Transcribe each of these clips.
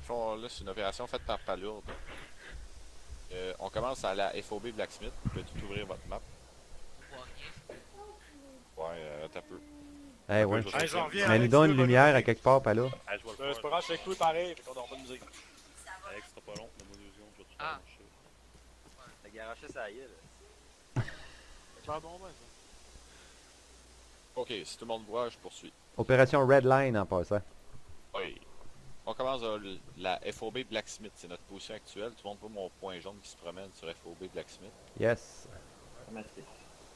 fond, là, c'est une opération faite par Palourde. On commence à la FOB Blacksmith. Vous pouvez tout ouvrir votre map. On voit rien. Ouais, t'as peu. Eh Un peu, ouais. je vais Hey, sortir j'en la reviens, musique. Mais nous Alex, donne là, une va nous lumière à musique. quelque part, pas là. Ah, je vais le C'est faire. pas grave, je suis avec toi pareil, fait qu'on a pas de musique. Alex, sera pas long, donne-moi 2 secondes, je vais tout Ah. faire marcher. La garoché, ça y est, là. C'est un bon, ouais, ça. Ok, si tout le monde voit, je poursuis. Opération Red Line en passant. Oui. On commence la FOB Blacksmith. C'est notre position actuelle. Tout le monde voit mon point jaune qui se promène sur FOB Blacksmith. Yes.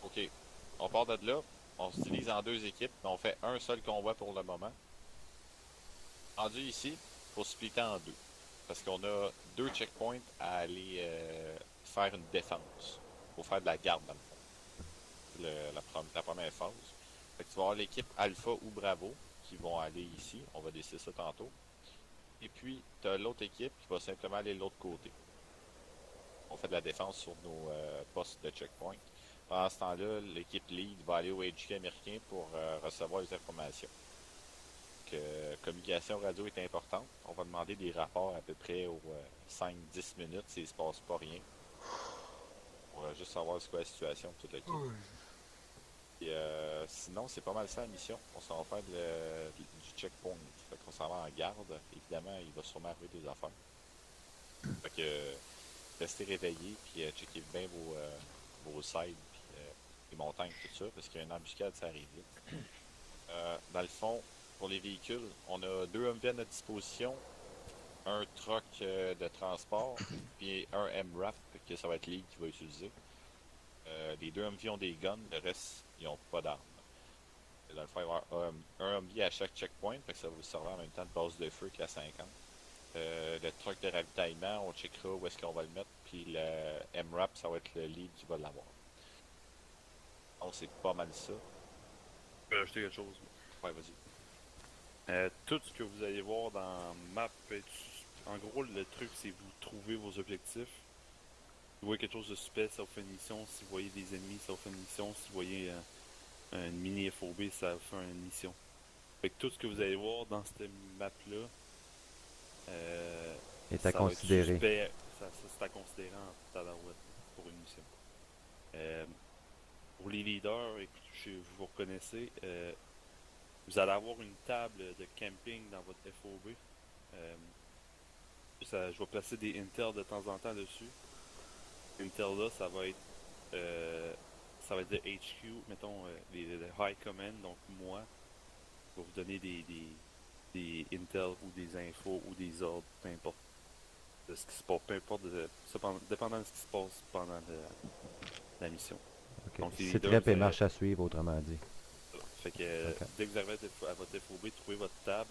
Ok. On part de là. On se divise en deux équipes, mais on fait un seul convoi pour le moment. Rendu ici, faut se splitter en deux. Parce qu'on a 2 checkpoints à aller faire une défense. Faut faire de la garde dans le fond. La première phase. Fait que tu vas avoir l'équipe Alpha ou Bravo qui vont aller ici. On va décider ça tantôt. Et puis, tu as l'autre équipe qui va simplement aller de l'autre côté. On fait de la défense sur nos postes de checkpoint. Pendant ce temps-là, l'équipe lead va aller au HQ américain pour recevoir les informations. Communication radio est importante. On va demander des rapports à peu près aux 5-10 minutes s'il ne se passe pas rien. On va juste savoir ce qu'est la situation de toute l'équipe. Et sinon, c'est pas mal ça la mission. On s'en va faire du checkpoint. Fait qu'on s'en va en garde. Évidemment, il va sûrement arriver des affaires. Fait que restez réveillés puis checkez bien vos sides puis les montagnes tout ça parce qu'il y a une embuscade, ça arrive vite. Dans le fond, pour les véhicules, on a 2 Humvee à notre disposition, un truck de transport, puis un MRAP que ça va être League qui va utiliser. Les 2 Humvee ont des guns, le reste, ils n'ont pas d'armes. Dans le fond, il va y avoir un Humvee à chaque checkpoint, fait que ça va vous servir en même temps de base de feu que la 50. Le truck de ravitaillement, on checkera où est-ce qu'on va le mettre, puis le MRAP, ça va être le League qui va l'avoir. Donc c'est pas mal ça. Je vais ajouter quelque chose. Ouais, vas-y. Tout ce que vous allez voir dans map, en gros, le truc, c'est vous trouver vos objectifs. Si vous voyez quelque chose de suspect, ça vous fait une mission. Si vous voyez des ennemis, ça vous fait une mission. Si vous voyez une mini FOB, ça vous fait une mission. Fait que tout ce que vous allez voir dans cette map-là, Est à ça va être considérer. suspect. Ça, c'est à considérer en tabarouette pour une mission. Pour les leaders, écoutez, vous vous reconnaissez. Vous allez avoir une table de camping dans votre FOB. Je vais placer des intels de temps en temps dessus. Intel là, ça va être le HQ, mettons les High Command, donc moi, je vais vous donner des intels ou des infos ou des ordres, peu importe de ce qui se passe, peu importe dépendant de ce qui se passe pendant la mission. Ok. Donc, les C'est leaders, très et marche à suivre, autrement dit. Fait que Ok. dès que vous arrivez à votre FOB, trouvez votre table.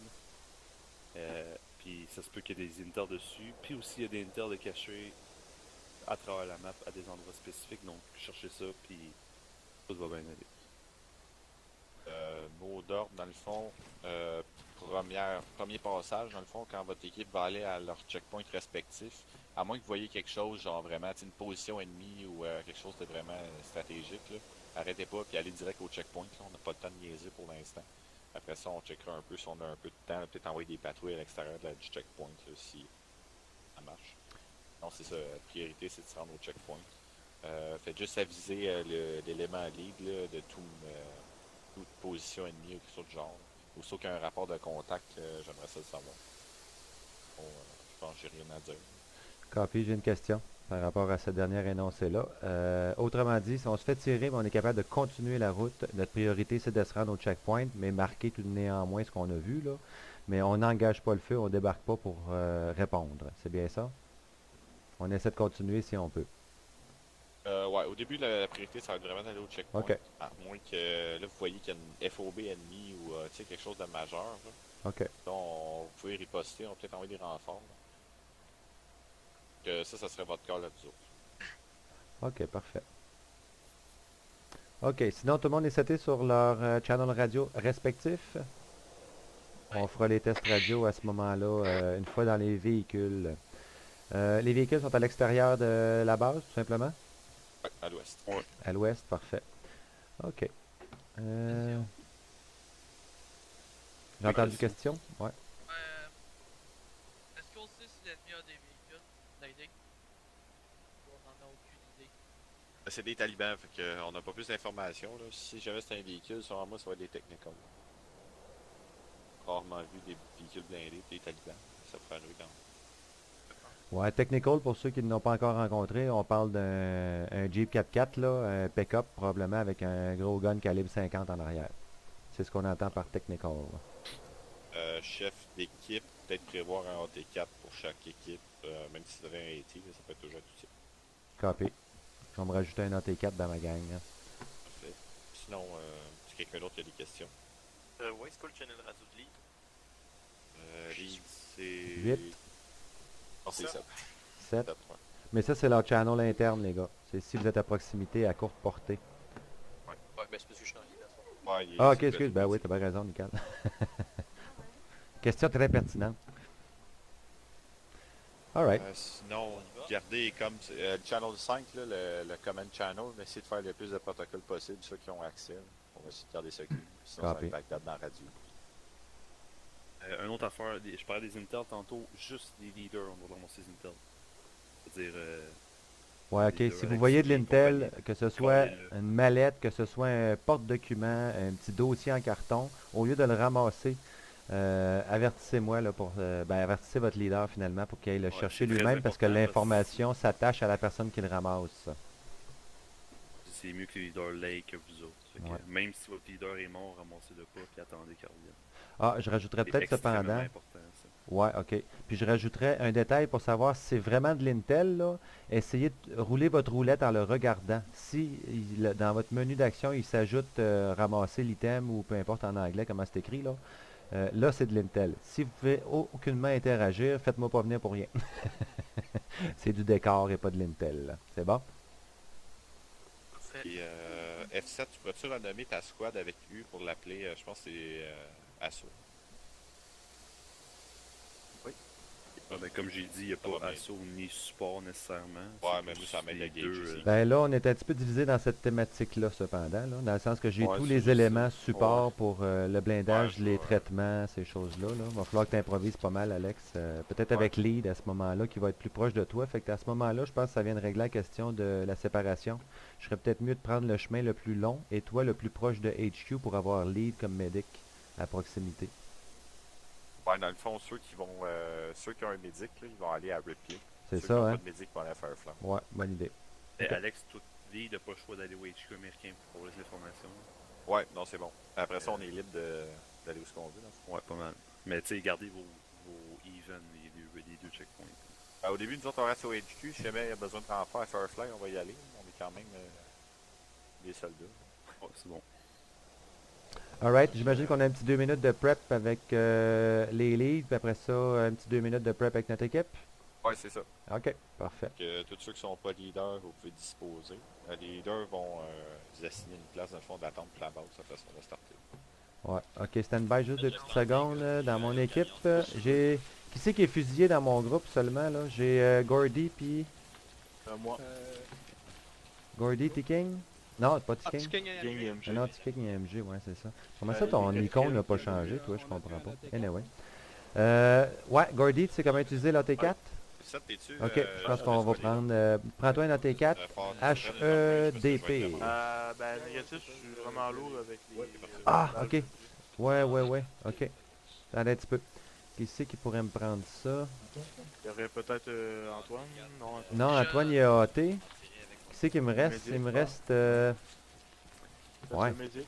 Puis ça se peut qu'il y ait des intels dessus. Puis aussi il y a des intels de cachés à travers la map à des endroits spécifiques. Donc cherchez ça, puis tout va bien aller. Mot d'ordre, dans le fond, premier passage, dans le fond, quand votre équipe va aller à leur checkpoint respectif, à moins que vous voyez quelque chose, genre vraiment une position ennemie ou quelque chose de vraiment stratégique, là, arrêtez pas et allez direct au checkpoint. Là, on n'a pas le temps de niaiser pour l'instant. Après ça, on checkera un peu si on a un peu de temps, peut-être envoyer des patrouilles à l'extérieur du checkpoint là, si ça marche. Non, c'est ça, la priorité c'est de se rendre au checkpoint. Faites juste aviser l'élément lead là, de toute position ennemie ou quelque chose de genre. Ou sauf qu'il y a un rapport de contact, j'aimerais ça le savoir. Bon, je pense que j'ai rien à dire. Copy, j'ai une question par rapport à ce dernier énoncé-là. Autrement dit, si on se fait tirer, mais on est capable de continuer la route, notre priorité c'est de se rendre au checkpoint, mais marquer tout de néanmoins ce qu'on a vu, là. Mais on n'engage pas le feu, on débarque pas pour répondre. C'est bien ça? On essaie de continuer si on peut. Ouais, au début, la priorité, ça va être vraiment d'aller au checkpoint. Ok. À moins que là, vous voyez qu'il y a une FOB ennemie ou quelque chose de majeur. Là. OK. Là, vous pouvez riposter, on peut peut-être envoyer des renforts. Que ça serait votre call à vous autres. OK, parfait. OK, sinon tout le monde est seté sur leur channel radio respectif. On fera les tests radio à ce moment-là, une fois dans les véhicules. Les véhicules sont à l'extérieur de la base, tout simplement? Ouais, à l'ouest. Ouais. À l'ouest, parfait. OK. J'ai entendu question? Ouais. Est-ce qu'on sait si l'ennemi a des véhicules? L'idée? On en a aucune idée. C'est des talibans, fait que on n'a pas plus d'informations. Là. Si jamais c'est un véhicule, selon moi, ça va être des technicals. Rarement vu des véhicules blindés, des talibans. Ça pourrait arriver quand même. Ouais, technical, pour ceux qui ne l'ont pas encore rencontré, on parle d'un un Jeep 4x4, là, un pick-up probablement avec un gros gun calibre 50 en arrière. C'est ce qu'on entend par technical. Là. Chef d'équipe, peut-être prévoir un AT4 pour chaque équipe, même si vous avez un AT, là, ça peut être toujours utile. Copy. Je vais me rajouter un AT4 dans ma gang. Là. Parfait. Sinon, si quelqu'un d'autre a des questions. Ouais, c'est quoi le channel radio de Lead, c'est... 8. Non, c'est 7. 7. 7, ouais. Mais ça, c'est leur channel interne, les gars. C'est si vous êtes à proximité, à courte portée. Ouais, ben c'est parce que je suis en ligne. Ouais, Ah, ok, excuse. Ben oui, t'as bien raison, Nicole. Question très pertinente. Alright. Sinon, gardez comme le channel 5, là, le command channel, mais essayez de faire le plus de protocoles possible, ceux qui ont accès. Là. On va essayer de garder ça clean. Sinon, ça va Copy. être backed up dans la radio. Un autre affaire, je parlais des Intel tantôt, juste les leaders, on va ramasser les Intel. C'est-à-dire, Ouais, ok. les Si vous Alex voyez de et l'Intel, compagnie, que ce soit collez-le. une mallette, que ce soit un porte-document, un petit dossier en carton, au lieu de le ramasser, avertissez-moi là pour avertissez votre leader finalement pour qu'il aille le Ouais, chercher c'est très lui-même parce que important, l'information s'attache à la personne qui le ramasse. c'est mieux que les leaders l'aient que vous autres. Fait que Ouais. même si votre leader est mort, ramassez-le pas puis attendez qu'il revienne. Ah, je rajouterais C'est peut-être extrêmement cependant. important, ça. Ouais, ok. Puis je rajouterais un détail pour savoir si c'est vraiment de l'Intel, là. Essayez de rouler votre roulette en le regardant. Si dans votre menu d'action, il s'ajoute ramasser l'item ou peu importe en anglais comment c'est écrit, là c'est de l'Intel. Si vous pouvez aucunement interagir, faites-moi pas venir pour rien. C'est du décor et pas de l'Intel. Là. C'est bon? Parfait. Et F7, tu pourrais-tu renommer ta squad avec U pour l'appeler, je pense que c'est Asso. Ah, ben, comme j'ai dit, il n'y a Ça va pas bien. assaut ni support nécessairement. Ouais, C'est mais moi, juste ça m'aide les à gauge deux, aussi. Ben là, on est un petit peu divisé dans cette thématique-là, cependant, là, dans le sens que j'ai Ouais, tous c'est les juste éléments ça. support Ouais. pour le blindage, Ouais, les ouais. traitements, ces choses-là. Là. Va falloir que tu improvises pas mal, Alex. Peut-être Ouais. avec Lead à ce moment-là, qui va être plus proche de toi. Fait que à ce moment-là, je pense que ça vient de régler la question de la séparation. Je serais peut-être mieux de prendre le chemin le plus long et toi le plus proche de HQ pour avoir Lead comme medic à proximité. Ouais, dans le fond, ceux qui ont un médic, là, ils vont aller à Ripley. C'est Ceux qui ça, n'ont hein? pas de médic vont aller à Firefly. Ouais, bonne idée. Mais Ok. Alex, tout dit, il n'a pas le choix d'aller au HQ américain pour avoir les informations. Ouais, non, c'est bon. Après ça, on est libre d'aller où ce qu'on veut. Dans le fond. Ouais, pas mal. Mais tu sais, gardez vos even, les deux checkpoints. Au début, nous autres, on reste au HQ. Si jamais il y a besoin de renfort à Firefly, on va y aller. On est quand même des soldats. Ouais, c'est bon. Alright, j'imagine qu'on a un petit 2 minutes de prep avec les leads, puis après ça, un petit 2 minutes de prep avec notre équipe. Ouais, c'est ça. Ok, parfait. Que tous ceux qui sont pas leaders, vous pouvez disposer. Les leaders vont vous assigner une place dans le fond d'attente pour la base, ça fait qu'on va starter. Ouais, ok, stand-by juste 2 petites secondes. Dans mon équipe, j'ai... Qui c'est qui est fusillé dans mon groupe seulement, là? J'ai Gordy, puis... Moi. Gordy, T-King? Non, pas Ah, T-King. King et King et MG. MG. Ah non, T-King et MG, ouais, c'est ça. Comment ça, Il ton est icône n'a quatrième, pas puis changé, il toi? Je comprends pas. Anyway. Ouais, Gordy, tu sais comment utiliser l'AT4? Ça, t'es-tu? Ok, je pense qu'on va prendre... Prends-toi un AT4. HEDP. Ben, négatif, je suis vraiment lourd avec les. Ah, balles ok. de- Ouais, ok. Attendez un petit peu. Qui c'est qui pourrait me prendre ça? Il y aurait peut-être Antoine. Non, Antoine. Non, Antoine, il est AT. Qui c'est qui me reste? Il me reste... Peut-être ouais. le Médic.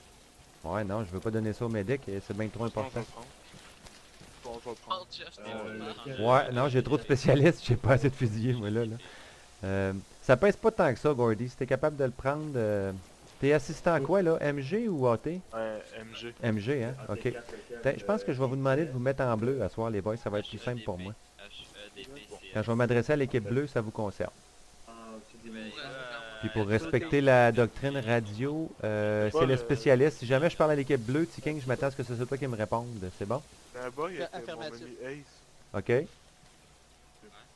Ouais, non, je veux pas donner ça au médic, c'est bien trop Je pense qu'on important. va le prendre. Je vais le Oh, prendre. Jeff, Ouais, non, j'ai trop de spécialistes, j'ai pas assez de fusillés, moi, là. Ça pèse pas tant que ça, Gordy. Si t'es capable de le prendre... T'es assistant à quoi, là? MG ou AT? MG. MG, hein? Ok. Je pense que je vais vous demander de vous mettre en bleu à soir, les boys. Ça va être plus simple pour moi. Quand je vais m'adresser à l'équipe bleue, ça vous concerne. Puis pour respecter la doctrine radio, c'est le spécialiste. Si jamais je parle à l'équipe bleue, T-King, je m'attends à ce que ce soit toi qui me réponde. C'est bon? Un boy avec mon Affirmatif. menu Ace. Ok. Je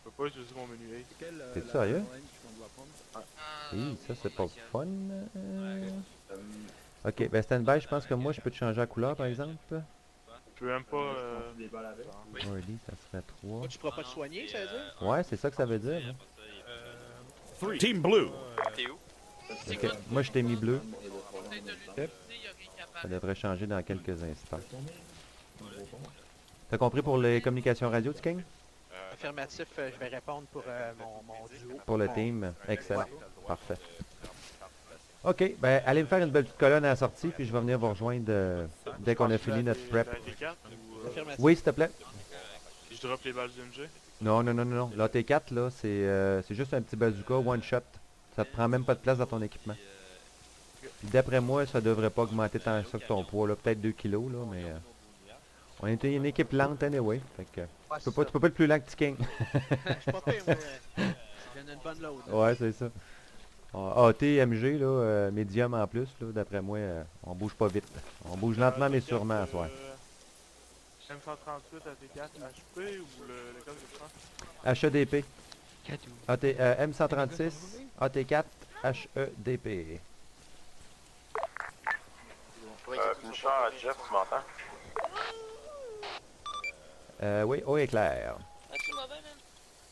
peux pas utiliser mon menu Ace. T'es sérieux? Ah, Oui, ça c'est pas oui, le fun. Ok, ben stand-by, je pense que moi je peux te changer la couleur par exemple. peux même pas. Gordy, ça serait 3. Toi, tu pourras pas te soigner, ça veut dire? Ouais, c'est ça que ça veut dire. Team Blue. T'es où? C'est Ok. quoi? Moi, je t'ai mis bleu. Peut-être de l'utiliser, il y a rien Ça capable. devrait changer dans quelques instants. T'as compris pour les communications radio, King? Affirmatif, je vais répondre pour mon duo. Pour le team? Excellent. Parfait. Ok, ben allez me faire une belle petite colonne à la sortie, puis je vais venir vous rejoindre dès qu'on a fini notre prep. La T4 ou. Affirmatif. Oui, s'il te plaît. Je drop les balles du MG. Non, non, non, non, non. La T4, là, c'est juste un petit bazooka, one shot. Ça te prend même pas de place dans ton équipement. Puis d'après moi, ça devrait pas augmenter tant que ça que ton poids, là. Peut-être 2 kilos, là, mais... on était une équipe lente, anyway. Fait que... Ouais, tu peux pas être plus lent que King. Je suis pas pire, moi. Je donne une bonne load. Ouais, c'est ça. AT, MG, là, médium en plus, là, d'après moi, on bouge pas vite. On bouge lentement mais sûrement à soir. M138 AT4 HP ou lequel je prends? HEDP. M136, AT4, HEDP. Finisher à Jeff, tu m'entends? Oui, eau éclair. Ah, tu m'as bien, man?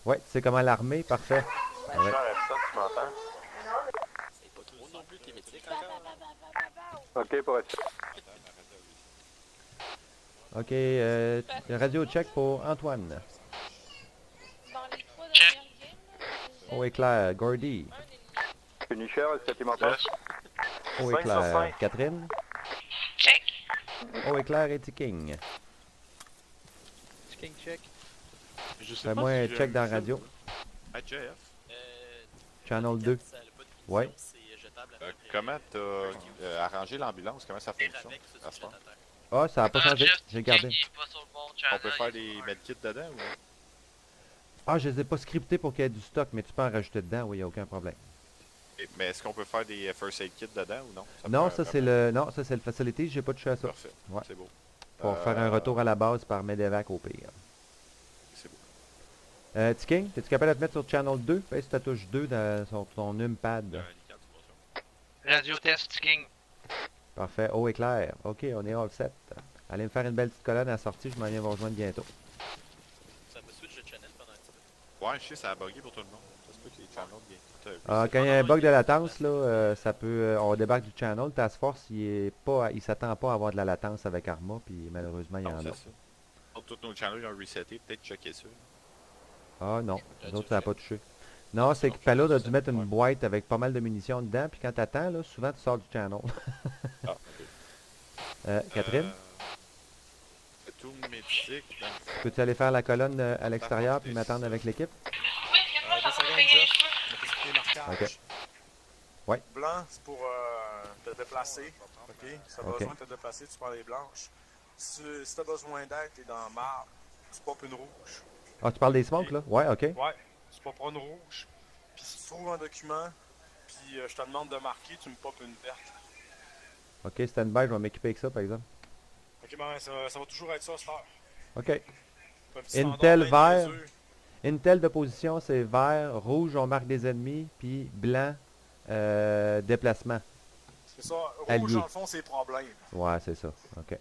Ouais, tu sais comment l'armer, parfait. Ouais. Finisher F7, tu m'entends? C'est pas trop non plus, t'es mythique encore. Ok, pour être. Ok, radio check pour Antoine. Dans les 3 dernières games, Eau éclair, Gordy. un ennemi. Finisher, est-ce que tu m'entends? Eau 5 sur éclair, 5. Catherine. Check. Eau éclair et King. King check. Je sais Fais-moi pas un si check dans la ça. radio. Hey, JF, Channel 2. Ça a pas de vision, Ouais. c'est jetable après. Comment t'as arrangé l'ambulance? Comment ça fonctionne? Avec, ça, à tu ce moment? jettes à terre. Ah, ça a pas changé. J'ai gardé. Il est pas sur le bon On channel. peut faire des medkits dedans ou non? Ah, je les ai pas scriptés pour qu'il y ait du stock, mais tu peux en rajouter dedans, oui, il n'y a aucun problème. Mais est-ce qu'on peut faire des first aid kits dedans ou non? Non, peut ça c'est le. Non, ça c'est le facility, j'ai pas touché à ça. Parfait. Ouais. C'est beau. Pour faire un retour à la base par Medevac au pire. C'est beau. King, es-tu capable de te mettre sur Channel 2? Fais si tu touches 2 sur ton numpad. nickel, c'est pas ça. Radio test, King. Parfait, eau éclair. Ok, on est all set. Allez me faire une belle petite colonne à la sortie, je m'en viens vous rejoindre bientôt. Ça me switch de channel pendant un petit peu. Ouais, je sais, ça a bugué pour tout le monde. Ça se peut que les channels viennent tout. Ah, quand il y a un bug de latence, là, ça peut. On débarque du channel. Task Force, il s'attend pas à avoir de la latence avec Arma, puis malheureusement, il y en a. Tous nos channels ils ont reseté, peut-être checker ça. Ah non, les autres, ça n'a pas touché. Non, c'est que Palourde a dû mettre une boîte avec pas mal de munitions dedans, puis quand t'attends, là, souvent tu sors du channel. Ah, ok. Catherine, C'est tout médic. Dans le fond. peux-tu aller faire la colonne à l'extérieur puis m'attendre avec l'équipe? Oui, viens-moi, j'en ai payé les cheveux. Ok. Ouais. Blanc, c'est pour te déplacer. Ok? Si t'as Ok. besoin de te déplacer, tu prends les blanches. Si t'as besoin d'aide, t'es dans le marbre, tu popes une rouge. Ah, tu parles des smokes, là? Ouais, ok. Ouais, tu popes une rouge. Puis si tu trouves un document, puis je te demande de marquer, tu me popes une verte. Ok, stand-by, je vais m'équiper avec ça, par exemple. Ok, ben ça va toujours être ça, cette heure. Ok. Un petit standard Intel bien vert. niaiseux. Intel de position, c'est vert. Rouge, on marque des ennemis. Puis blanc, déplacement. C'est ça, rouge Allié. dans le fond, c'est problème. Ouais, c'est ça. Ok.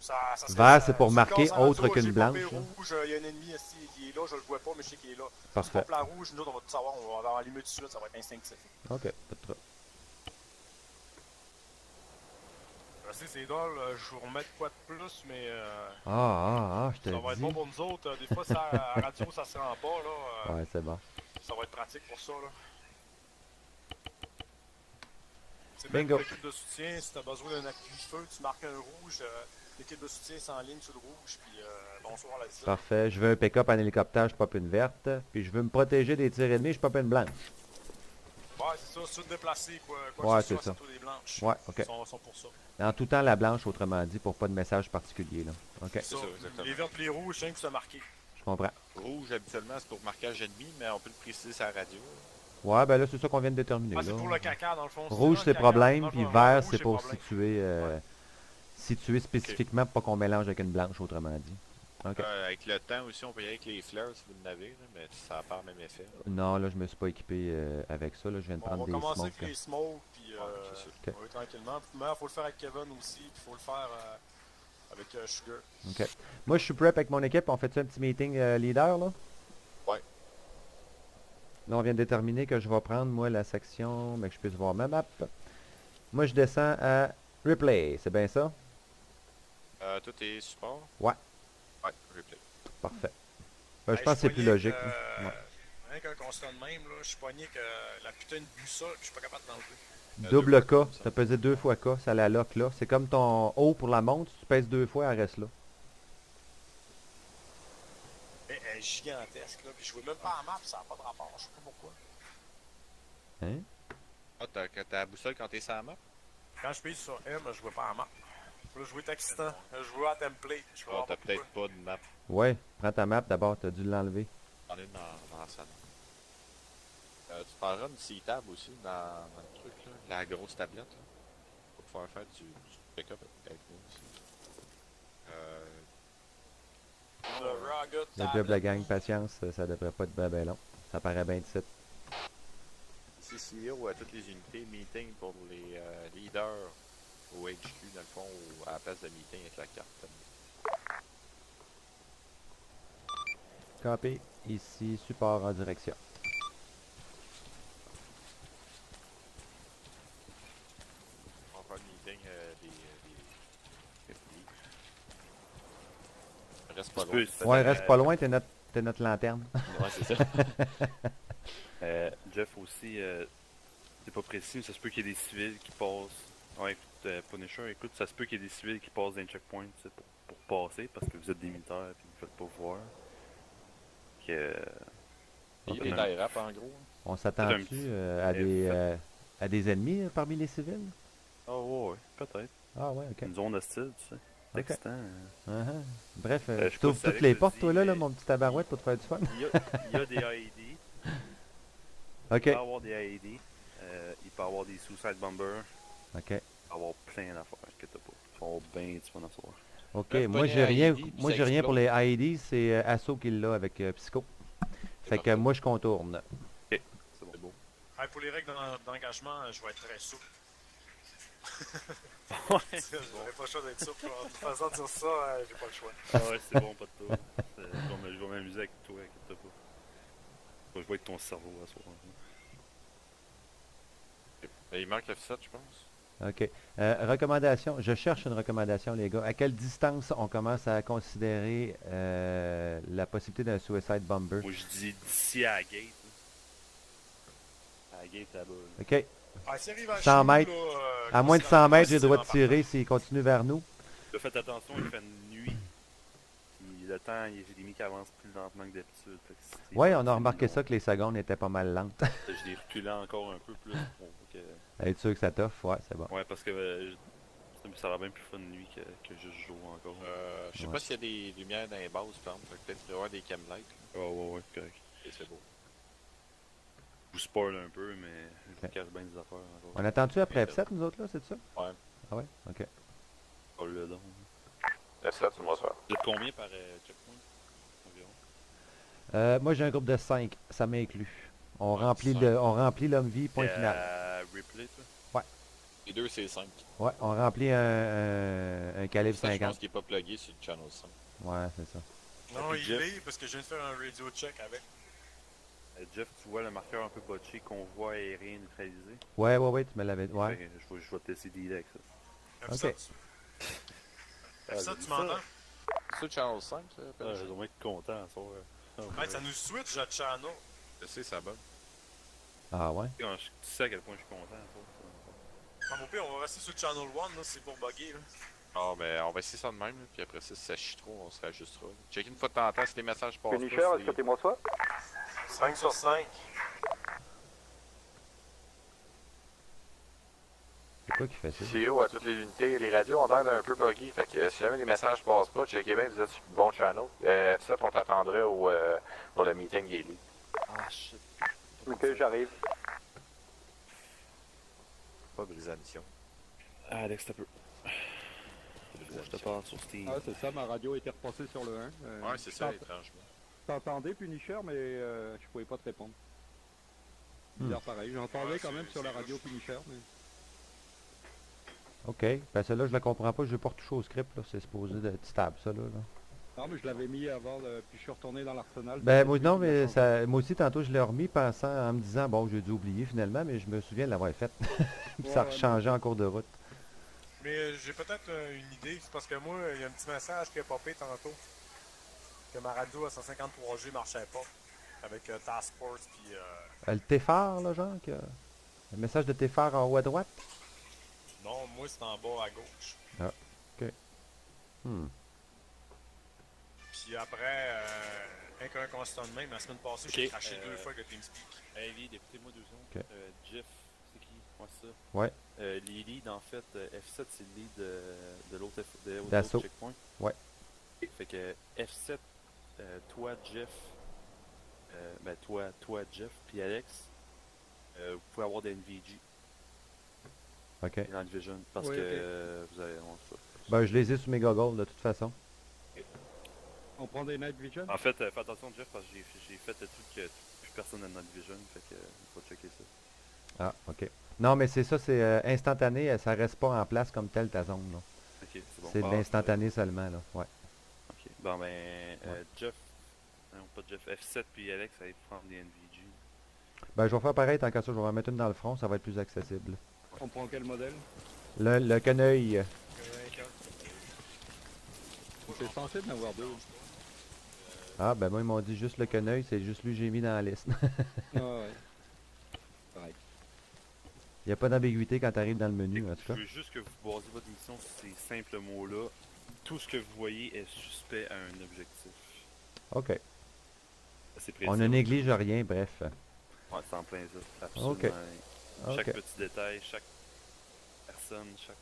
Ça serait- Vert, ça- c'est pour sur marquer le gaz en autre radio, qu'une j'ai blanche, popé là. rouge, il y a un ennemi ici qui est là, je le vois pas, mais je sais qu'il est là. Si tu Parfait. popes la rouge, nous autres, on va tout savoir, on va allumer tout de suite, ça va être instinctif. Ok, pas de trouble. Je sais, c'est drôle, je vous remets de quoi de plus, mais Je te ça va être dis. bon pour nous autres. Des fois, ça, à la radio, ça se rend pas, là. Ouais, c'est bon. Ça va être pratique pour ça, là. C'est même Bingo. pour l'équipe de soutien, si tu as besoin d'un appui feu, tu marques un rouge, l'équipe de soutien s'enligne sur le rouge, puis bonsoir la visite. Parfait. Je veux un pick-up en hélicoptère, je pop une verte. Puis je veux me protéger des tirs ennemis, je pop une blanche. Ouais, c'est ça, si tu veux te déplacer, quoi Ouais, que ce c'est soit, ça. c'est tous des blanches. Ouais, ok. Ils sont pour ça. En tout temps, la blanche, autrement dit, pour pas de message particulier, là. Ok, Ça, ça, exactement. les verts et les rouges, c'est rien que c'est marqué. je comprends. Rouge, habituellement, c'est pour marquage ennemi, mais on peut le préciser sur la radio. Ouais, ben là, c'est ça qu'on vient de déterminer, Ah, là. c'est pour le caca, dans le fond. Rouge, ça, c'est le caca. problème, Dans puis le fond, vert, rouge, c'est pour problème. situer spécifiquement pour pas qu'on mélange avec une blanche, autrement dit. Ok. Avec le temps aussi, on peut y aller avec les fleurs si vous en avez, là, mais ça n'a pas le même effet. Non, là, je me suis pas équipé avec ça, là. Je viens de Bon, prendre on des va commencer smokes. avec les smokes, puis Ouais, c'est sûr. Ok. on va tranquillement. Mais il faut le faire avec Kevin aussi, puis il faut le faire avec Sugar. OK. Moi, je suis prep avec mon équipe. On fait un petit meeting leader, là? Ouais. Là, on vient de déterminer que je vais prendre, moi, la section, mais que je puisse voir ma map. Moi, je descends à Replay. C'est bien ça? Tout est support? Ouais. Ouais, replay. Parfait. Ben, je pense que c'est plus logique. Ouais. Rien qu'un constat de même, là, je suis pogné que la putain de boussole, je suis pas capable d'enlever. Double K. Tu as pesé 2 fois K. Ça la lock, là. C'est comme ton haut pour la montre. Si tu pèses 2 fois, elle reste là. Mais elle est gigantesque, là. Puis je vois même pas en map, ça n'a pas de rapport. Je sais pas pourquoi. Hein? Ah, t'as la boussole quand t'es sur la map? Quand je pèse sur M, je vois pas en map. Là, je vois excitant. Je vois à template. Je vois Ah, t'as peut-être pas de map. Ouais. Prends ta map d'abord. Tu as dû l'enlever. J'en ai une dans la salle. Tu parleras d'une C-tab aussi dans le truc, là. La grosse tablette, là. Pour pouvoir faire du pick-up avec nous aussi. Le job de la gang, patience. Ça devrait pas être ben long. Ça paraît bien de site. CCO à toutes les unités, meeting pour les leaders au HQ, dans le fond, ou à la place de meeting avec la carte. Copy. Ici, support en direction. On va faire le meeting des reste pas loin. Ouais, reste pas loin, t'es notre lanterne. Ouais, c'est ça. Jeff aussi, c'est pas précis, mais ça se peut qu'il y ait des civils qui passent. Ouais, écoute, Punisher, écoute, ça se peut qu'il y ait des civils qui passent dans les checkpoints pour passer parce que vous êtes des militaires et vous faites pas voir. Il y a des tie-rap en gros. On s'attend-tu à des ennemis parmi les civils? Ah ouais, peut-être. Ah ouais, ok. Une zone hostile, tu sais. C'est Ok. excitant. Bref, je tu sais pas ouvres si toutes Alex les le portes, dit, toi, là, mais- mon petit tabarouette, pour te faire du fun. Il y a des IED. Ok. Il peut y avoir des IED. Il peut y avoir des suicide bombers. Ok. Il peut y avoir plein d'affaires que t'as pas. Tu vas avoir bien du fun à soir. Ok, Bref, moi pogner j'ai rien, IED, puis moi ça j'ai rien pour les explose. IED, c'est Asso qui l'a avec Psycho. Fait que parfait. moi je contourne. C'est bon. C'est beau. Hey, pour les règles d'engagement, je vais être très souple. Ouais. J'aurais pas le choix d'être souple. En faisant dire ça, j'ai pas le choix. Ah ouais, c'est bon, pas de tout. Je vais m'amuser avec toi, inquiète-toi pas. Je vais jouer avec ton cerveau à soir. Il manque F7, je pense. Ok. Recommandation, je cherche une recommandation les gars. À quelle distance on commence à considérer la possibilité d'un suicide bomber? Moi je dis d'ici à la gate. À la gate là-bas. Là. Ok. Ah, s'il arrive à 100 chez nous, mètres. là, À moins de 100 mètres, j'ai le droit de tirer s'il continue vers nous. Là, faites attention, il fait nuit. Puis le temps, il y a des ennemis qui avancent plus lentement que d'habitude. Fait que si Ouais, t'es on a remarqué long, ça que les secondes étaient pas mal lentes. Je l'ai reculé encore un peu plus. Pour que... Être sûr que ça t'offre, ouais, c'est bon. Ouais, parce que ça va bien plus fun de nuit que juste jour encore. Je sais pas s'il y a des lumières dans les bases, par exemple. Peut-être qu'il y avoir des cam lights. Ouais, correct. Et c'est beau. Je vous spoil un peu, mais je Ok. vous cache bien des affaires encore. On attend-tu après F7 nous autres là, c'est ça? Ouais. Ah ouais? Ok. Pas le don. F7, c'est moi ça. Vous êtes combien par checkpoint environ? Moi j'ai un groupe de 5, ça m'inclut. On Ouais, remplit cinq. on remplit l'homme vie, point final. Replay, toi? Les deux, c'est 5. Ouais, on remplit un calibre Ça, je 50. pense qu'il est pas plugué sur le channel 5. Ouais, c'est ça. Non, Puis il Jeff. est parce que je viens de faire un radio check avec. Jeff, tu vois le marqueur un peu botché, convoi aérien neutralisé? Ouais, tu me l'avais dit. Ouais. Fait que je vais te laisser dealer avec ça. F7, Ah, F7 j'ai tu m'entends? C'est le channel 5, ça? Ah, je dois être content à soir. Ouais, ça nous switch à channel. Je sais, ça bug. Ah ouais? Tu sais à quel point je suis content à soir. Ah, mon pire, on va rester sur le channel 1, là, c'est pour bugger, là. Ah, ben, on va essayer ça de même, là, puis après ça, si ça chie trop, on se réajustera. Check une fois de temps en temps si les messages passent. Punisher, pas, est-ce que t'es moi soit? 5 sur 5. C'est quoi qui fait ça? CEO à toutes les unités, les radios ont l'air d'un peu buggy, fait que si jamais les messages passent pas, checkez bien, vous êtes sur le bon channel. Ça, on t'attendrait pour le meeting daily. Ah shit. Ok, j'arrive. Pas briser la mission. Ah, Alex, t'as peu. Je te parle sur Steam. Ah, c'est ça, ma radio était repassée sur le 1. Ouais, c'est ça, étrangement. T'entendais Punisher, mais je pouvais pas te répondre. Bizarre pareil, j'entendais Ouais, quand même c'est- sur la c'est radio louche. Punisher, mais... OK. Ben celle-là, je la comprends pas. Je vais pas retoucher au script, là. C'est supposé d'être stable, ça, là. Non, mais je l'avais mis avant, puis je suis retourné dans l'arsenal. Ben, c'est moi, lui non, qui l'a mais changé. ça, moi aussi, tantôt, je l'ai remis pensant, en me disant, bon, j'ai dû oublier finalement, mais je me souviens de l'avoir fait. Puis ça a Ouais, changé en cours de route. Mais j'ai peut-être une idée, c'est parce que moi, il y a un petit message qui a popé tantôt. Que ma radio à 153G marchait pas. Avec Task Force puis. Le T-phare, là, genre, le message de T-phare en haut à droite? Non, moi c'est en bas à gauche. Ah, OK. Puis après, un constant de même, la semaine passée, j'ai craché 2 fois avec le TeamSpeak. Hey, Lead, écoutez-moi 2 secondes. Ok. Jeff, c'est qui? Ouais, c'est ça. Ouais. Les leads, en fait, F7, c'est le lead de l'autre D'assaut. checkpoint. Ouais. Fait que F7, toi, Jeff, ben toi, Jeff, puis Alex, vous pouvez avoir des NVG OK. dans le Vision, parce Oui, que vous avez... Ben, je les ai sous mes goggles, de toute façon. On prend des Night Vision? En fait, fais attention, Jeff, parce que j'ai fait le truc que plus personne n'a dans le Vision, fait que il faut checker ça. Ah, OK. Non, mais c'est ça, c'est instantané, ça reste pas en place comme tel ta zone, là. Ok, c'est bon. C'est de l'instantané seulement, là. Ouais. Ok, bon ben, Jeff, non pas Jeff, F7 puis Alex, ça va prendre des NVG. Ben, je vais faire pareil, tant qu'à ça, je vais en mettre une dans le front, ça va être plus accessible. On prend quel modèle? Le quenouille. C'est censé en avoir 2. Ah, ben moi, ils m'ont dit juste le quenouille, c'est juste lui que j'ai mis dans la liste. Ah ouais. Pareil. Il n'y a pas d'ambiguïté quand tu arrives dans le menu, en tout Je cas. veux juste que vous basez votre mission sur ces simples mots-là. Tout ce que vous voyez est suspect à un objectif. OK. C'est précis. On ne néglige rien, bref. Ouais, c'est en plein ça. Absolument. Ok. Chaque OK. petit détail, chaque personne, chaque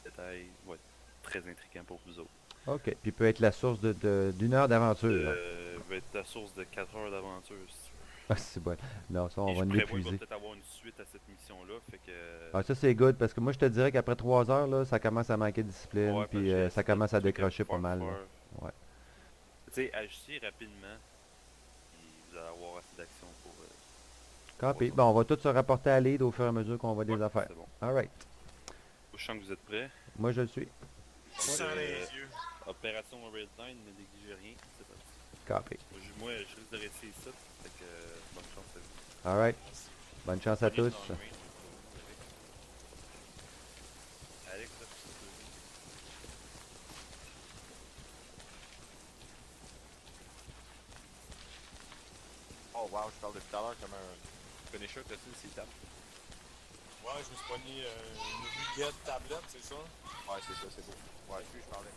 détail va être très intriguant pour vous autres. OK. Puis peut être la source d'une heure d'aventure. Va être la source de 4 heures d'aventure, si tu veux. Ah, c'est bon. Non, ça, on Et va je nous prévois qu'il va l'épuiser. peut-être avoir une suite à cette mission-là, fait que... Ah, ça, c'est good, parce que moi, je te dirais qu'après 3 heures, là, ça commence à manquer de discipline, Ouais, puis parce que ça commence à c'est des décrocher trucs pas mal. faire. Là. Ouais. Tu sais, agissez rapidement, puis vous allez avoir assez d'action pour... Copy. Bon, on va tous se rapporter à l'aide au fur et à mesure qu'on voit des Ouais, affaires. c'est bon. Alright. Je sens que vous êtes prêts. Moi, je le suis. Sans les yeux. Opération Red Line, ne négligez rien, c'est parti. Copy. Moi, je risque de rester ici, fait que bonne chance à vous. Alright. Bonne chance à tous. Alex, là, Oh wow, je parle depuis tout à l'heure comme un finisher, t'as-tu le C-Tab? Ouais, je me suis pogné une Wiget tablette, c'est ça? Ouais, c'est ça, c'est beau. Ouais, puis je parlais.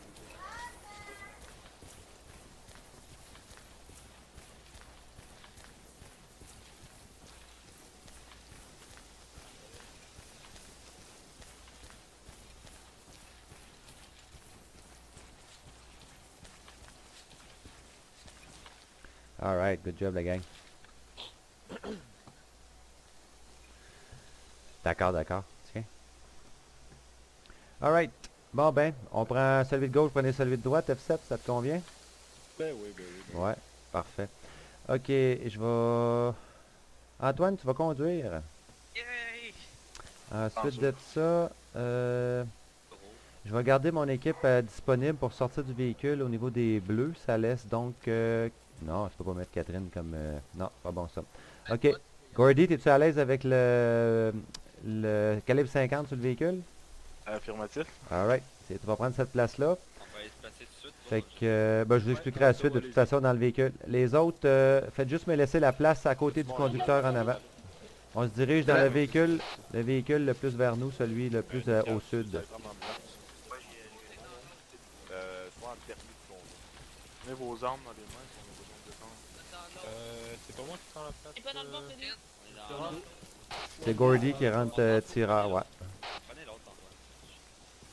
Alright, good job, la gang. D'accord, d'accord. Tiens. Alright. Bon, ben, on prend celui de gauche, prenez celui de droite, F7, ça te convient? Ben oui, ben oui. Ouais, parfait. Ok, je vais... Antoine, tu vas conduire. Yay! Ensuite de ça, je vais garder mon équipe disponible pour sortir du véhicule au niveau des bleus. Ça laisse donc... non, je peux pas mettre Catherine comme... non, pas bon ça. Ok. Gordy, es-tu à l'aise avec le calibre 50 sur le véhicule? Affirmatif. Alright. Tu vas prendre cette place-là. On va espacer tout de suite. Fait que, ben, je vous expliquerai à la suite de toute façon dans le véhicule. Les autres, faites juste me laisser la place à côté du conducteur en avant. On se dirige dans le véhicule le plus vers nous, celui le plus au sud. Soit en permis de conduire. Prenez vos armes dans les mains si on a besoin de défendre. C'est pas moi qui prends la place. C'est pas dans le bon, c'est lui. C'est Gordy qui rentre tireur, ouais. Prenez l'autre endroit.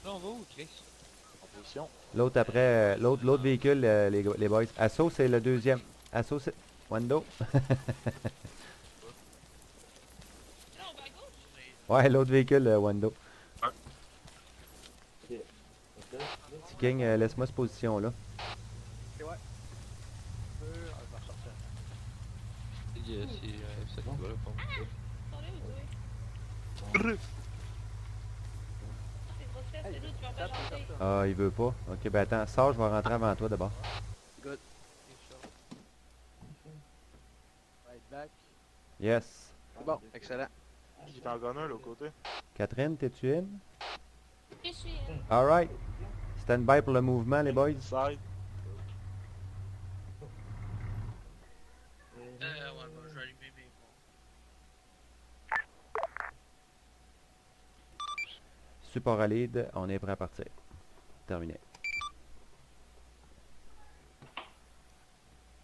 Là, on va où, Chris? En position. L'autre après, l'autre véhicule, les boys. Assaut, c'est le deuxième. Assaut, c'est... Wando. Là, on va à gauche. Ouais, l'autre véhicule, Wando. King, laisse-moi cette position-là. Ok, ouais. Je vais ressortir. C'est ça qui va là pour moi. Attendez, où tu es? Ah, c'est rester là, tu vas pas chanter. Ah, il veut pas. Ok, ben attends, sors, je vais rentrer avant toi d'abord. Good. Right back. Yes. C'est bon, excellent. Il est en gunner, l'autre côté. Catherine, t'es-tu in? Je suis. Alright. Stand by pour le mouvement, les boys. Side. Ouais, bon, je vais allumer mes bons. Support à lead, on est prêt à partir. Terminé.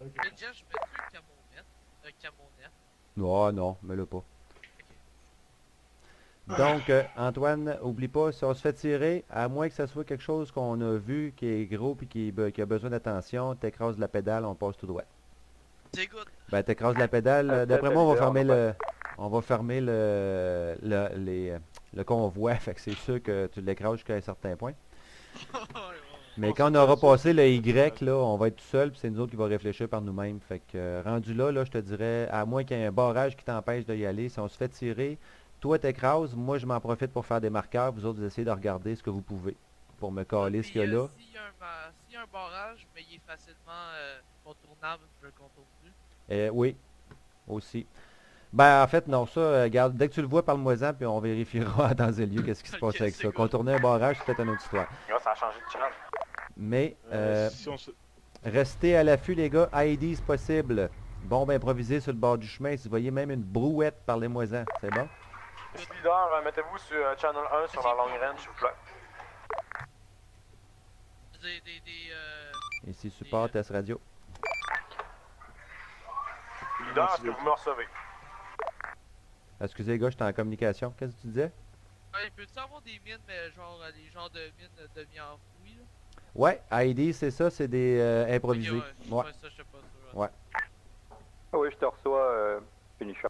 Déjà, je mettrai un camomètre. Oh non, mets-le pas. Donc, Antoine, oublie pas, si on se fait tirer, à moins que ce soit quelque chose qu'on a vu qui est gros et qui a besoin d'attention, t'écrases la pédale, on passe tout droit. C'est good. Ben, t'écrases la pédale. D'après moi, on va fermer le convoi. Fait que c'est sûr que tu l'écrases jusqu'à un certain point. Mais quand on aura passé le Y, là, on va être tout seul, puis c'est nous autres qui va réfléchir par nous-mêmes. Fait que rendu là, je te dirais, à moins qu'il y ait un barrage qui t'empêche d'y aller, si on se fait tirer, toi t'écrases, moi je m'en profite pour faire des marqueurs, vous autres vous essayez de regarder ce que vous pouvez pour me caler ce qu'il y a là. S'il y a un barrage, mais il est facilement contournable, je le contourne plus. Oui, aussi. Ben en fait non, ça, regarde, dès que tu le vois, parle-moi-en, puis on vérifiera dans les lieux qu'est-ce qui se passe avec ça. Contourner un barrage, c'est peut-être une autre histoire. Là, ça a changé de channel. Mais Si on se... restez à l'affût les gars, IDs possible. Bombe improvisée sur le bord du chemin, si vous voyez même une brouette, parlez-moi-en, c'est bon? Leader, mettez-vous sur Channel 1 sur la long range, s'il vous plaît. Ici, support, test radio. Leader, est-ce que vous me recevez? Excusez les gars, j'étais en communication. Qu'est-ce que tu disais? Ouais, peux-tu avoir des mines, mais genre les genres de mines demi-enfouies, là? Ouais, ID, c'est ça, c'est des improvisés. Ok, Ouais. ça, je sais pas sûr. Ouais. Ah oui, je te reçois, Finisher.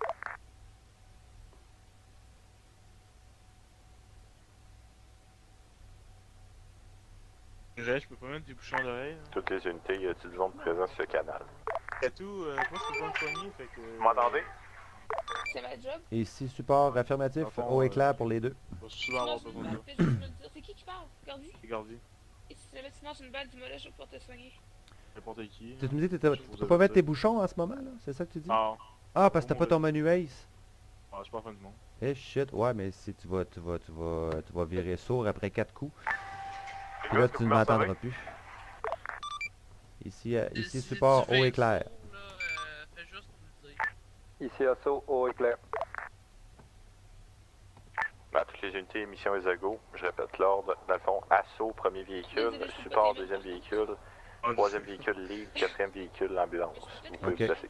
Je peux pas mettre des bouchons d'oreille. Toutes les unités utilisant de présence sur le canal. C'est tout, moi je peux pas me soigner, fait que... Vous m'entendez? C'est ma job. Ici, support affirmatif, haut et clair pour les deux. Je vais souvent avoir besoin de ça. Fais juste me le dire. C'est qui parle? Gardi? C'est gardé. Et si jamais tu manges une balle, dis-moi là, je vais pouvoir te soigner. N'importe qui. Tu me dis que tu peux pas mettre tes bouchons en ce moment, là? C'est ça que tu dis? Non. Ah, parce que t'as pas ton menu Ace. Ah, je suis pas fan du monde. Eh shit, ouais, mais si tu vas virer sourd après 4 coups. Puis là, tu ne m'entendras plus. Ici support haut et clair. Fais juste nous le dire. Ici, assaut, haut et clair. Ben, toutes les unités mission is a go. Je répète l'ordre. Dans le fond, assaut, premier véhicule, support, deuxième véhicule, troisième véhicule, lead, quatrième véhicule, l'ambulance. Vous pouvez Ok. vous placer.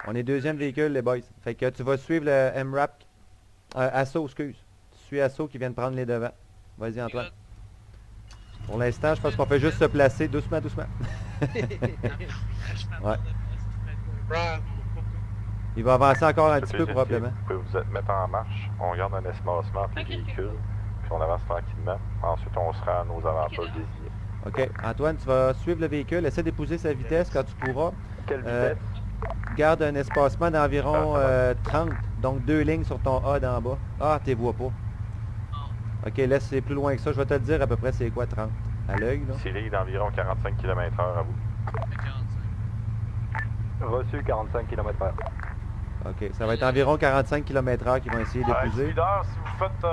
On est deuxième véhicule, les boys. Fait que tu vas suivre le MRAP. Assaut, excuse. Tu suis Assaut qui vient de prendre les devants. Vas-y, Antoine. Pour l'instant, je pense qu'on fait juste se placer doucement, doucement. Ouais. Il va avancer encore un Toutes petit les peu unités, probablement. Vous pouvez vous mettre en marche. On garde un espacement entre les véhicules. Puis on avance tranquillement. Ensuite, on se rend à nos avantages désignés. Ok, Antoine, tu vas suivre le véhicule. Essaie d'épouser sa vitesse quand tu pourras. Quelle vitesse? Garde un espacement d'environ 30. Donc 2 lignes sur ton A d'en bas. Ah, tu les vois pas. Ok, laisse, c'est plus loin que ça. Je vais te le dire à peu près c'est quoi 30. À l'œil, là. C'est ligne d'environ 45 km/h à vous. Reçu 45 km/h. Ok, ça va être environ 45 km/h qu'ils vont essayer d'épouser. Leader, si vous faites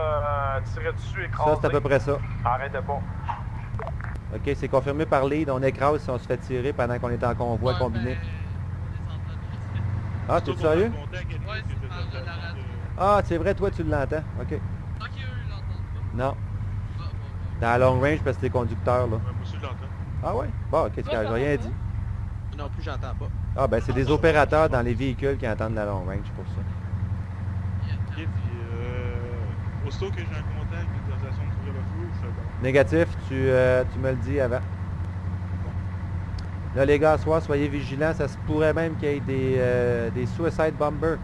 tirer dessus, écraser, Ça, c'est à peu près ça. arrêtez pas. Ok, c'est confirmé par lead. On écrase si on se fait tirer pendant qu'on est en convoi combiné. Ah, t'es sérieux? Ah, c'est vrai, toi, tu l'entends. Ok. Non. Dans la long range parce que t'es conducteur, là. Moi aussi, je l'entends. Ah ouais? Bon, ok, j'ai rien dit. Non plus, j'entends pas. Ah, ben, c'est des opérateurs dans les véhicules qui entendent la long range pour ça. Ok, puis aussitôt que j'ai un contact avec l'utilisation de couvrir le feu, je fais bon. Négatif, tu me le dis avant. Là, les gars, ce soir, soyez vigilants. Ça se pourrait même qu'il y ait des suicide bombers.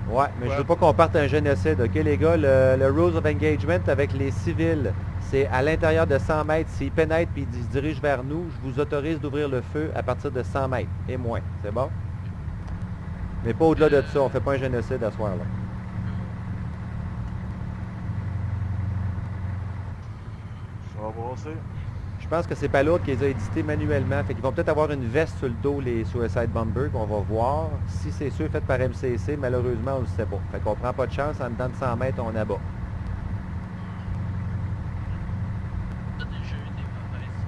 Ouais, mais je veux pas qu'on parte un génocide, ok les gars? Le rules of engagement avec les civils, c'est à l'intérieur de 100 mètres. S'ils pénètrent et ils se dirigent vers nous, je vous autorise d'ouvrir le feu à partir de 100 mètres et moins. C'est bon? Mais pas au-delà de ça, on fait pas un génocide à ce soir-là. va brasser. Je pense que c'est pas l'autre qui les a édités manuellement. Fait qu'ils vont peut-être avoir une veste sur le dos, les Suicide Bombers, qu'on va voir. Si c'est ceux faits par MCC, malheureusement, on ne le sait pas. Fait qu'on prend pas de chance, en dedans de 100 mètres, on abat. T'as déjà eu des mauvaises.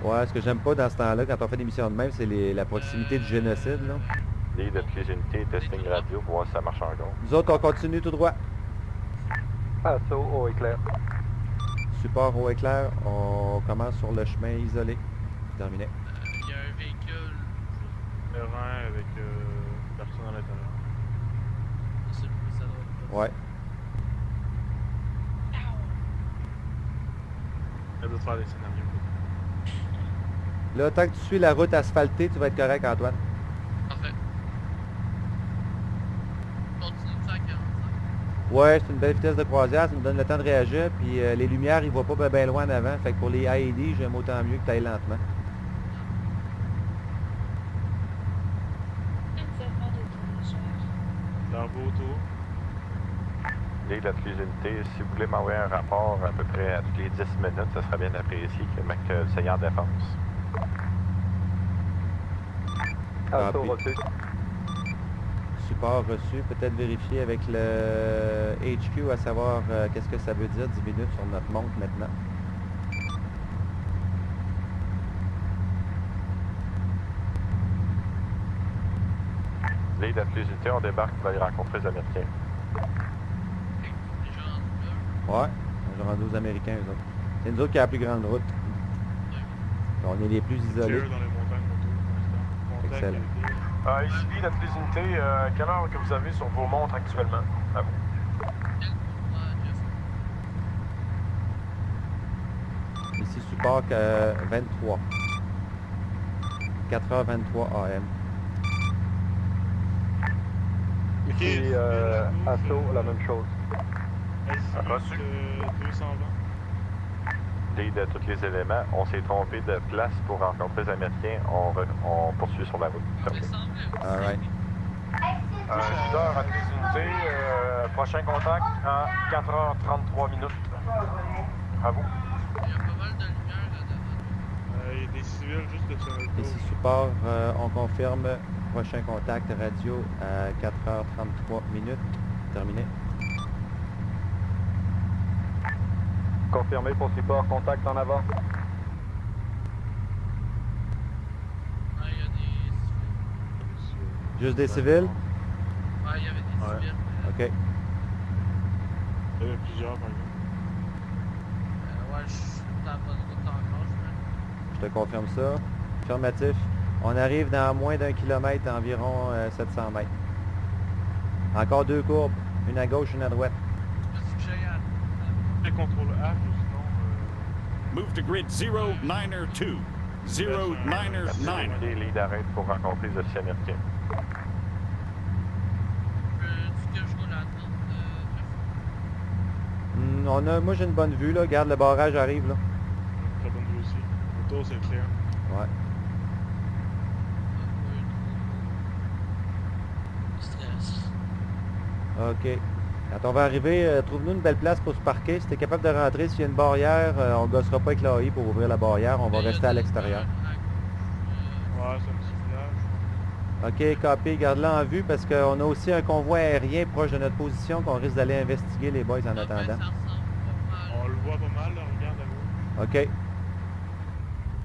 Ouais, ce que j'aime pas dans ce temps-là, quand on fait des missions de même, c'est la proximité du génocide, là. Lead de toutes les unités, testing radio pour voir si ça marche encore. Nous autres, on continue tout droit. Assaut au éclair. Support au éclair, on commence sur le chemin isolé. Terminé. Il y a un véhicule. Terrain avec personne à l'intérieur. C'est le plus ça doit être. Ouais. Elle doit faire des scénarios. Là, tant que tu suis la route asphaltée, tu vas être correct, Antoine. Parfait. Continue ça à 45. Ouais, c'est une belle vitesse de croisière, ça me donne le temps de réagir, puis les lumières, ils voient pas bien loin en avant, fait que pour les AED, j'aime autant mieux que tu ailles lentement. Dans le beau tour. Lead de toutes les unités, si vous voulez m'envoyer un rapport à peu près à toutes les 10 minutes, ça serait bien apprécié que le Seigneur défense. Assaut puis- reçu. Support reçu, peut-être vérifier avec le HQ à savoir qu'est-ce que ça veut dire 10 minutes sur notre montre maintenant. Lead de toutes les unités, on débarque pour aller rencontrer les Américains. Les gens en bleu. Ouais, on est rendu aux Américains, eux autres. C'est nous autres qui avons la plus grande route. On est les plus isolés. Clear dans les montagnes autour pour l'instant. Excellent. Ici, Lead de toutes les unités, quelle heure que vous avez sur vos montres actuellement? À vous. Quel courant, Jeff? Ici, support 23. 4h23 AM. Ici, assaut, la même chose. Reçu. 220. Lead de tous les éléments, on s'est trompé de place pour rencontrer les Américains, on poursuit sur la route. Alright. Leader à toutes les unités, prochain contact en 4h33 minutes. À vous. Il y a pas mal de lumière là devant. Il y a des civils juste de sur le tour. Ici, support, on confirme. Prochain contact radio à 4h33 minutes. Terminé. Confirmé pour support, contact en avant. Ouais, il y a des civils. Juste des civils? Ouais, il y avait des civils. OK. Il y avait plusieurs par exemple. Ouais, je suis dans la bonne route encore, je Je te confirme ça. Affirmatif. On arrive dans moins d'1 kilomètre, environ 700 mètres. Encore deux courbes. Une à gauche, une à droite. Le contrôle H ou sinon... Move to grid 092. 099. Les lead arrête pour rencontrer les officiers américains. Peux-tu que je roule à Jeff? Moi, j'ai une bonne vue, là. Regarde, le barrage arrive, là. Très bonne vue aussi. Autour, c'est clair. Ouais. Stress. OK. Quand on va arriver, trouve-nous une belle place pour se parquer. Si tu es capable de rentrer, s'il y a une barrière, on ne gossera pas avec l'AI pour ouvrir la barrière. On va rester à l'extérieur. Ouais, c'est un petit village. OK, copy. Garde-la en vue parce qu'on a aussi un convoi aérien proche de notre position qu'on risque d'aller investiguer, les boys, en attendant. On le voit pas mal, là. Regarde à gauche. OK.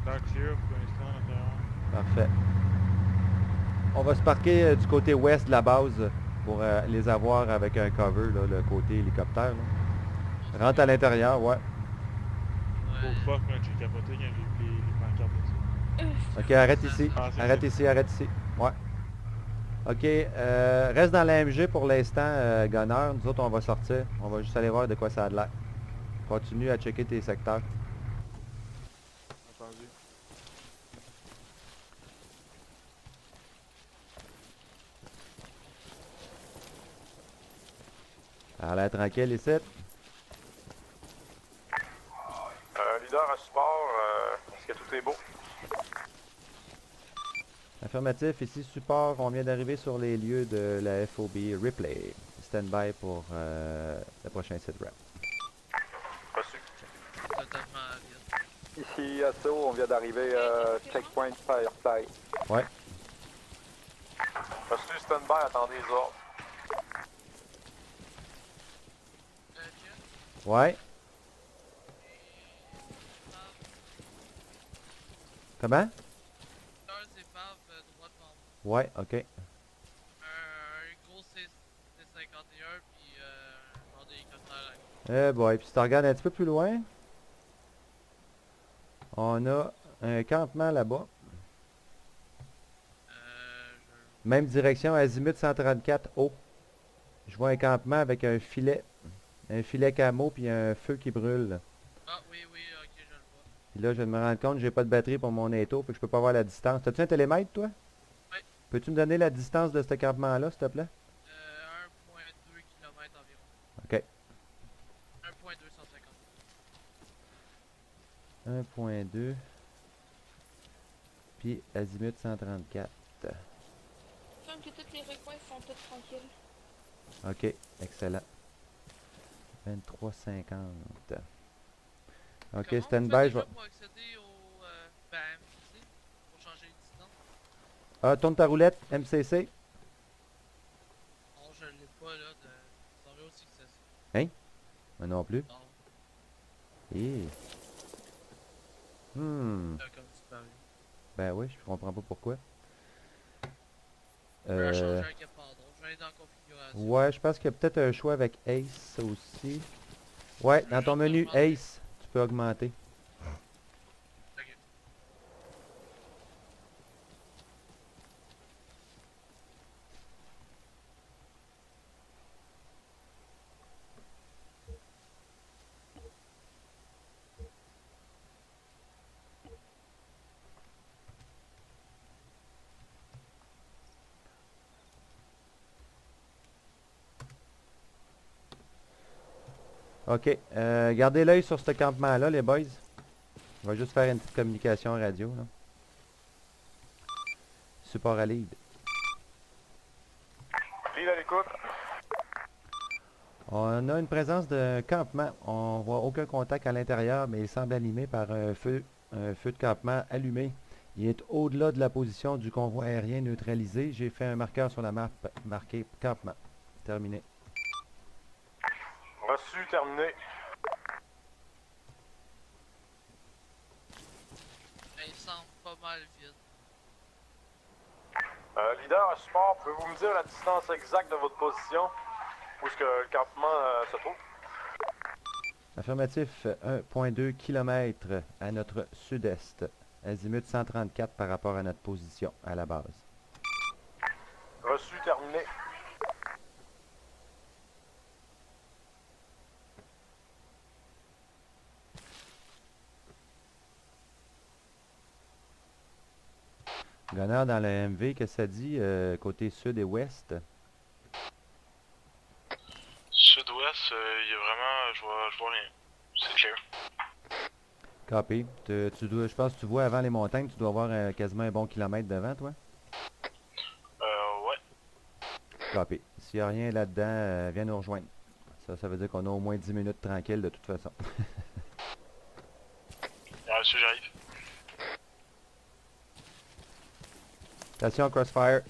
Dans clear pour l'instant à l'intérieur. Parfait. On va se parquer du côté ouest de la base pour les avoir avec un cover, là, le côté hélicoptère. Là. Rentre à l'intérieur, ouais. Oh fuck, man, j'ai capoté quand j'ai vu les pancartes dessus. OK, arrête ici. Ah, c'est Arrête ça. ici, arrête ici. Ouais. OK, reste dans l'AMG pour l'instant, Gunner. Nous autres, on va sortir. On va juste aller voir de quoi ça a de l'air. Continue à checker tes secteurs. Entendu. À l'air tranquille ici. Leader à support, est-ce que tout est beau? Affirmatif, ici support, on vient d'arriver sur les lieux de la FOB Ripley. Stand by pour le prochain site rep. Reçu. Totalement Ici Assaut, on vient d'arriver checkpoint Firefly. Ouais. Reçu stand-by, attendez les ordres. Ouais. Comment? Ouais, ok. Un gros C51 puis genre des hélicoptères. Eh boy, puis si tu regardes un petit peu plus loin, on a un campement là-bas. Même direction, azimut 134 haut. Je vois un campement avec un filet camo puis un feu qui brûle. Ah oui, ok, je le vois. Puis là, je viens de me rendre compte que j'ai pas de batterie pour mon éto, fait que je peux pas voir la distance. T'as-tu un télémètre, toi? Oui. Peux-tu me donner la distance de ce campement-là, s'il te plaît? 1.2 km environ. Ok. 1.250. 1.2. Puis azimut 134. Il semble que tous les recoins sont tous tranquilles. Ok, excellent. 23,50. Ok, stand-by, je vais... Pour accéder au MCC, pour changer de distance. Ah, tourne ta roulette, MCC. Non, je l'ai pas là, ça va aussi que ça. Hein? Moi non plus. Non. Eh. Comme disparu. Ben oui, je comprends pas pourquoi. Je vais changer un cap pardon, je vais aller dans la configuration. Ouais, je pense qu'il y a peut-être un choix avec Ace aussi. Ouais, dans ton menu Ace, tu peux augmenter. Ok. Ok, gardez l'œil sur ce campement-là, les boys. On va juste faire une petite communication radio, là. Support à lead. Lead à l'écoute. On a une présence de campement. On voit aucun contact à l'intérieur, mais il semble animé par un feu de campement allumé. Il est au-delà de la position du convoi aérien neutralisé. J'ai fait un marqueur sur la map marqué campement. Terminé. Reçu, terminé. Il semble pas mal vide. Leader à support, pouvez-vous me dire la distance exacte de votre position? Où est-ce que le campement se trouve? Affirmatif, 1.2 km à notre sud-est. Azimut 134 par rapport à notre position à la base. Reçu, terminé. Gunner dans le MV, qu'est-ce que ça dit côté sud et ouest? Sud-ouest, il y a vraiment, je vois rien. C'est clair. Copy. Je pense que tu vois avant les montagnes, tu dois avoir quasiment un bon kilomètre devant, toi? Ouais. Copy. S'il n'y a rien là-dedans, viens nous rejoindre. Ça veut dire qu'on a au moins 10 minutes tranquilles de toute façon. Reçu, j'arrive. Attention, crossfire.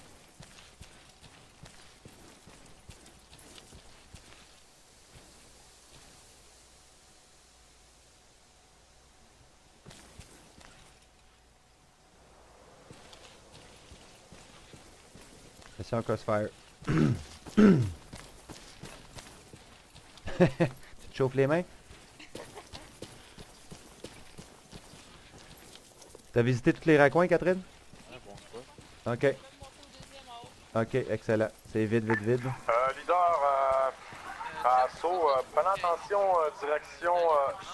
Attention, crossfire. Tu te chauffes les mains? T'as visité tous les raccoins, Catherine? Ok. Ok, excellent. C'est vide. Leader, à Assaut, prenez attention, direction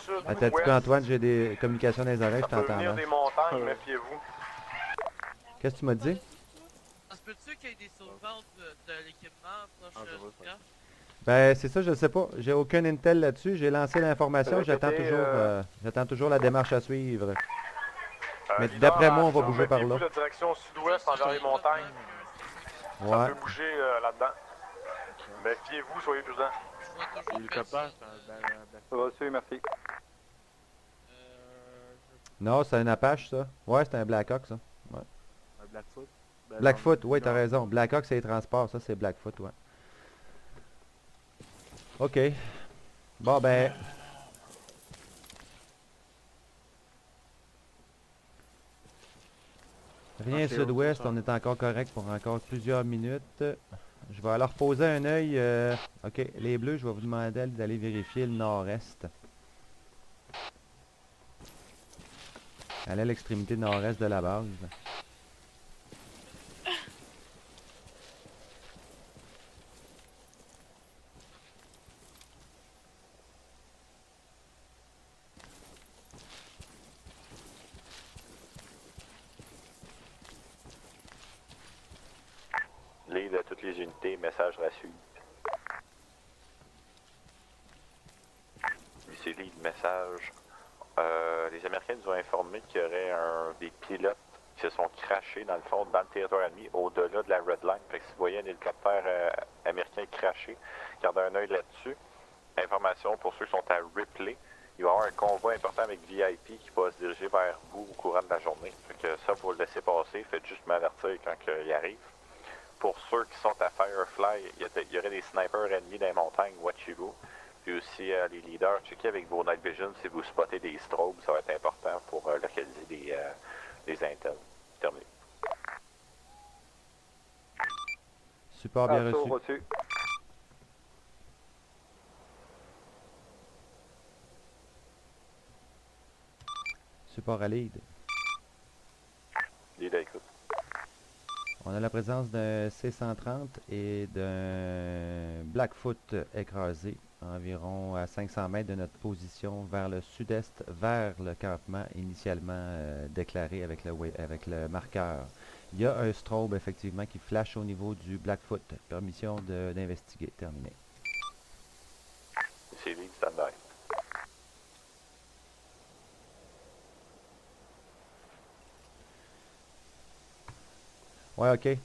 sud-ouest. Attends un petit peu, Antoine, j'ai des communications dans les oreilles, je Ça peut t'entends venir mal. des montagnes, méfiez-vous. Qu'est-ce que tu m'as dit? Ça se peut-tu qu'il y ait des sauvegardes de l'équipement proche du camp? Ben, c'est ça, je ne sais pas. J'ai aucun intel là-dessus. J'ai lancé l'information, j'attends toujours la démarche à suivre. Mais Leader, d'après moi, on va bouger par là. méfiez-vous de direction sud-ouest envers les montagnes. Ça Ouais. peut bouger là-dedans. Méfiez-vous, soyez prudents. L'hélicoptère, c'est un Reçu, merci. Non, c'est un Apache, ça. Ouais, c'est un Blackhawk, ça. Ouais. Un Blackfoot. Ben, Blackfoot, non, oui, t'as non. raison. Blackhawk, c'est les transports. Ça, c'est Blackfoot, ouais. OK. Bon, ben... Rien Ok, sud-ouest, c'est ça. on est encore correct pour encore plusieurs minutes. Je vais alors poser un œil. OK, les bleus, je vais vous demander d'aller vérifier le nord-est. Allez à l'extrémité nord-est de la base. Lead à toutes les unités, message reçu. Ici lead, message. Les Américains nous ont informé qu'il y aurait des pilotes qui se sont crashés dans le fond, dans le territoire ennemi, au-delà de la Red Line. Fait que si vous voyez un hélicoptère américain craché, gardez un œil là-dessus. Information pour ceux qui sont à Ripley. Il va y avoir un convoi important avec VIP qui va se diriger vers vous au courant de la journée. Fait que ça, vous le laissez passer. Faites juste m'avertir quand il arrive. Pour ceux qui sont à Firefly, il y aurait des snipers ennemis dans les montagnes, watchez-vous. Puis aussi les leaders, checkez avec vos night vision si vous spottez des strobes, ça va être important pour localiser des intels. Terminé. Support bien reçu. reçu. Support à lead. Lead à écoute. On a la présence d'un C-130 et d'un Blackfoot écrasé, environ à 500 mètres de notre position vers le sud-est, vers le campement initialement déclaré avec le marqueur. Il y a un strobe effectivement qui flash au niveau du Blackfoot. Permission d'investiguer. Terminé. C'est lead standby. Ouais, OK. Il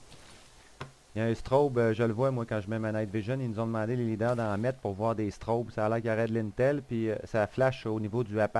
y a un strobe, je le vois moi quand je mets ma night vision. Ils nous ont demandé les leaders d'en mettre pour voir des strobes. Ça a l'air qu'il y aurait de l'intel, puis ça flash au niveau du Apache.